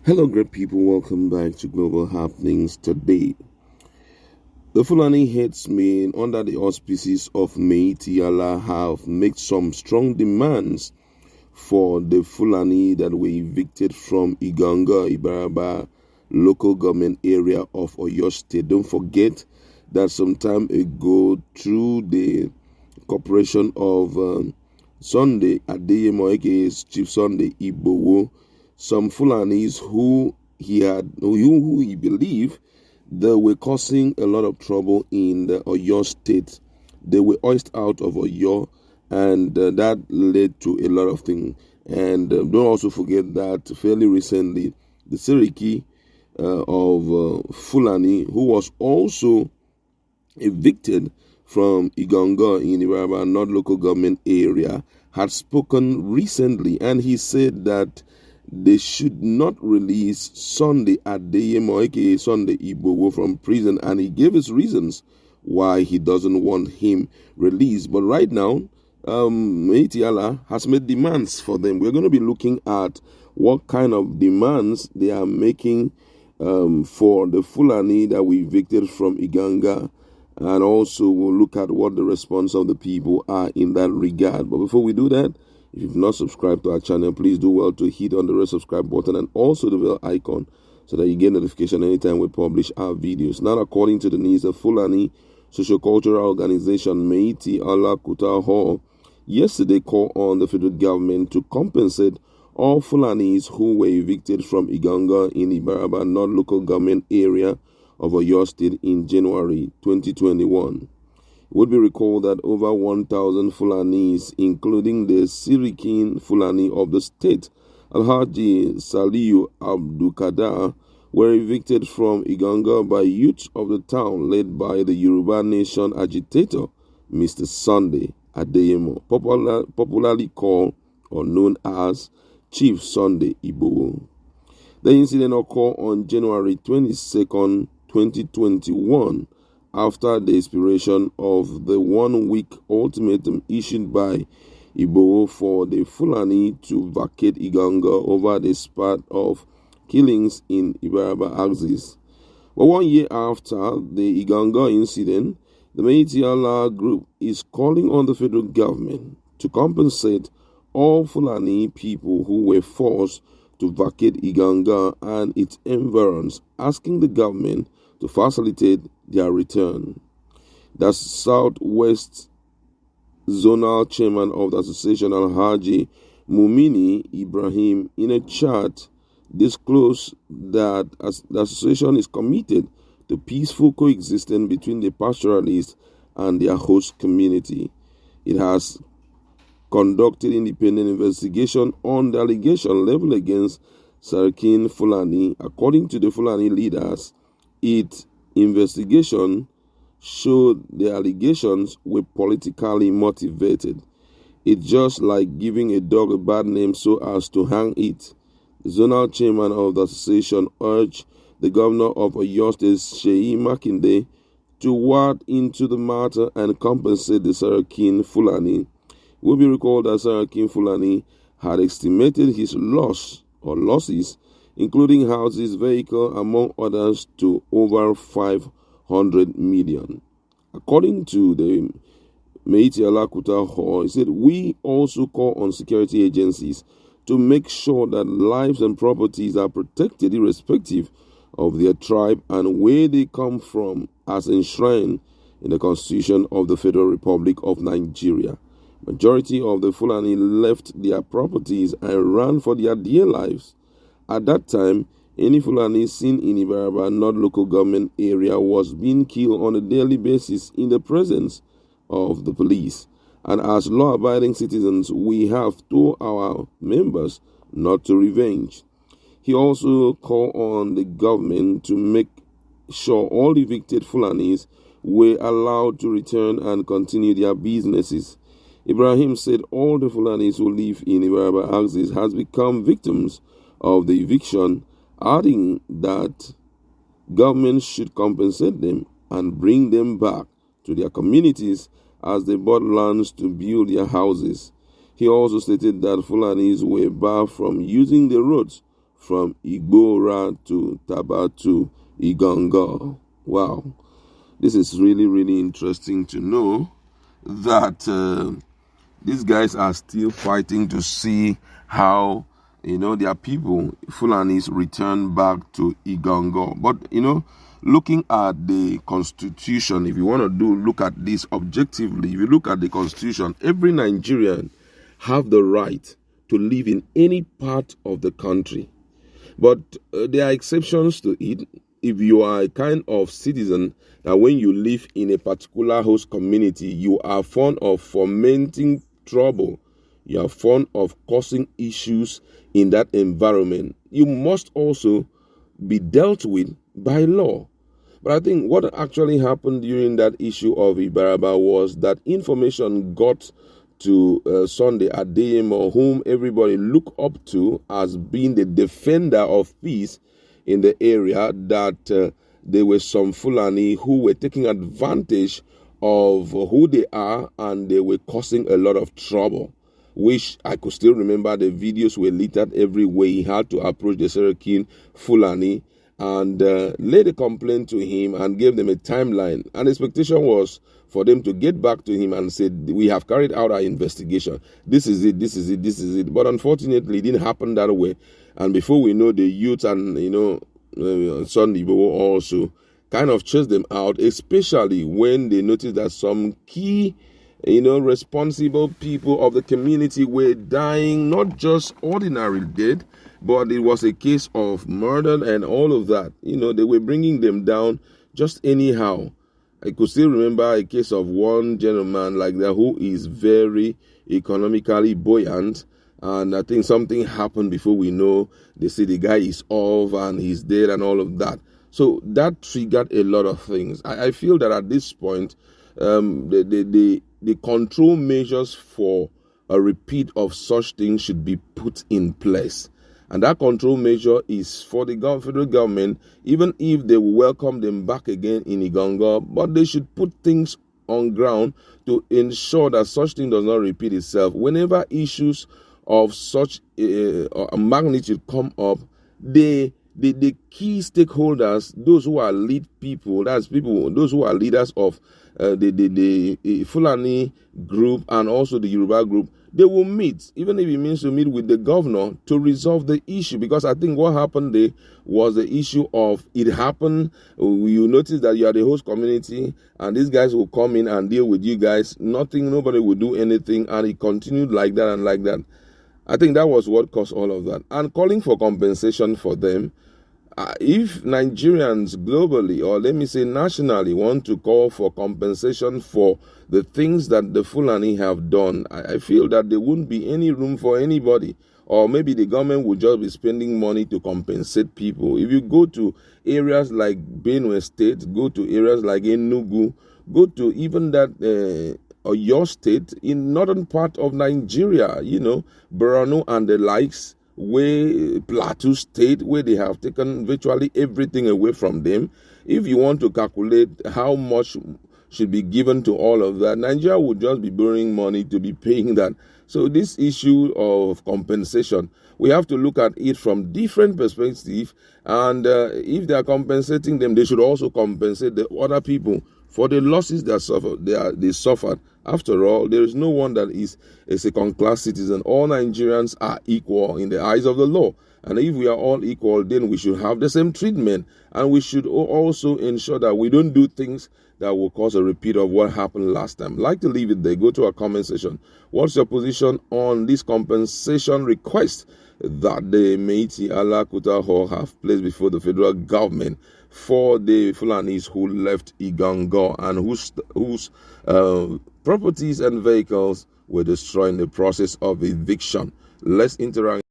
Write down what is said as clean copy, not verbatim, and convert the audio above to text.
Hello, great people. Welcome back to Global Happenings today. The Fulani headsmen, under the auspices of Miyetti, have made some strong demands for the Fulani that were evicted from Iganga, Ibaraba local government area of Oyo State. Don't forget that some time ago, through the cooperation of Sunday Adeyemo, aka Chief Sunday Igboho, some Fulanis who he believed they were causing a lot of trouble in the Oyo State. They were ousted out of Oyo, and that led to a lot of things. And don't also forget that fairly recently, the Seriki of Fulani, who was also evicted from Iganga in Ibaraba North local government area, had spoken recently, and he said that they should not release Sunday Adeyemo, aka Sunday Igboho, from prison, and he gave his reasons why he doesn't want him released. But right now, Miyetti has made demands for them. We're going to be looking at what kind of demands they are making for the Fulani that we evicted from Iganga, and also we'll look at what the response of the people are in that regard. But before we do that, if you've not subscribed to our channel, please do well to hit on the red subscribe button and also the bell icon so that you get notification anytime we publish our videos. Now, according to the news of Fulani socio-cultural organization Miyetti Kutaho, yesterday called on the federal government to compensate all Fulanis who were evicted from Iganga in Ibaraba North local government area of Oyo State in January 2021. It would be recalled that over 1,000 Fulanis, including the Sirikin Fulani of the state, Alhaji Saliu Abdulkadar, were evicted from Iganga by youth of the town led by the Yoruba Nation agitator, Mr. Sunday Adeyemo, popularly called or known as Chief Sunday Igboho. The incident occurred on January 22nd, 2021, after the expiration of the one-week ultimatum issued by Igboho for the Fulani to vacate Iganga over the spate of killings in Ibaraba axis. But 1 year after the Iganga incident, the Miyetti group is calling on the federal government to compensate all Fulani people who were forced to vacate Iganga and its environs, asking the government to facilitate their return. The Southwest Zonal Chairman of the Association, Alhaji Mumini Ibrahim, in a chat disclosed that the association is committed to peaceful coexistence between the pastoralists and their host community. It has conducted independent investigation on the allegation leveled against Sarikin Fulani. According to the Fulani leaders, its investigation showed the allegations were politically motivated. It's just like giving a dog a bad name so as to hang it. The zonal chairman of the association urged the governor of Oyo State, Seyi Makinde, to wade into the matter and compensate the Sarakin Fulani. It will be recalled that Sarakin Fulani had estimated his losses, including houses, vehicle, among others, to over 500 million. According to the Miyetti Kutaho, he said, we also call on security agencies to make sure that lives and properties are protected irrespective of their tribe and where they come from, as enshrined in the Constitution of the Federal Republic of Nigeria. Majority of the Fulani left their properties and ran for their dear lives. At that time, any Fulani seen in Ibaraba North local government area was being killed on a daily basis in the presence of the police. And as law-abiding citizens, we have told our members not to revenge. He also called on the government to make sure all evicted Fulanis were allowed to return and continue their businesses. Ibrahim said all the Fulanis who live in Ibaraba axis has become victims of the eviction, adding that government should compensate them and bring them back to their communities as they bought lands to build their houses. He also stated that Fulanis were barred from using the roads from Igbora to Taba to Igongo. Wow. This is really, really interesting to know that these guys are still fighting to see how, their people, Fulanis, return back to Igongo. But, looking at the Constitution, if you want to look at this objectively, if you look at the Constitution, every Nigerian have the right to live in any part of the country. But there are exceptions to it. If you are a kind of citizen that when you live in a particular host community, you are fond of fomenting trouble, you are fond of causing issues in that environment, you must also be dealt with by law. But I think what actually happened during that issue of Ibaraba was that information got to Sunday Adeyemo, whom everybody look up to as being the defender of peace in the area, that there were some Fulani who were taking advantage of who they are, and they were causing a lot of trouble, which I could still remember. The videos were littered everywhere. He had to approach the Sarakin Fulani and laid a complaint to him and gave them a timeline. And the expectation was for them to get back to him and say, we have carried out our investigation. This is it, this is it, this is it. But unfortunately, it didn't happen that way. And before we know, the youth and, Sunday also kind of chased them out, especially when they noticed that some key, responsible people of the community were dying, not just ordinary death, but it was a case of murder and all of that. They were bringing them down just anyhow. I could still remember a case of one gentleman like that who is very economically buoyant, and I think something happened before we know. They say the guy is off and he's dead and all of that. So that triggered a lot of things. I feel that at this point, the control measures for a repeat of such things should be put in place. And that control measure is for the federal government, even if they will welcome them back again in Igongo, but they should put things on ground to ensure that such thing does not repeat itself. Whenever issues of such a magnitude come up, the key stakeholders, those who are lead people, those who are leaders of the Fulani group and also the Yoruba group, they will meet, even if it means to meet with the governor to resolve the issue. Because I think what happened there was the issue of it happened. You notice that you are the host community and these guys will come in and deal with you guys. Nobody will do anything, and it continued like that and like that. I think that was what caused all of that. And calling for compensation for them, if Nigerians globally, or let me say nationally, want to call for compensation for the things that the Fulani have done, I feel that there wouldn't be any room for anybody. Or maybe the government would just be spending money to compensate people. If you go to areas like Benue State, go to areas like Enugu, go to even that or your state in northern part of Nigeria, Borno and the likes, where Plateau State, where they have taken virtually everything away from them. If you want to calculate how much should be given to all of that, Nigeria would just be borrowing money to be paying that. So this issue of compensation, we have to look at it from different perspectives, and if they are compensating them, they should also compensate the other people for the losses they suffered. After all, there is no one that is a second-class citizen. All Nigerians are equal in the eyes of the law. And if we are all equal, then we should have the same treatment. And we should also ensure that we don't do things that will cause a repeat of what happened last time. Like to leave it there. Go to our comment section. What's your position on this compensation request that the Miyetti Allah Kutaho have placed before the federal government for the Fulanis who left Igongo and whose properties and vehicles were destroyed in the process of eviction? Let's interact.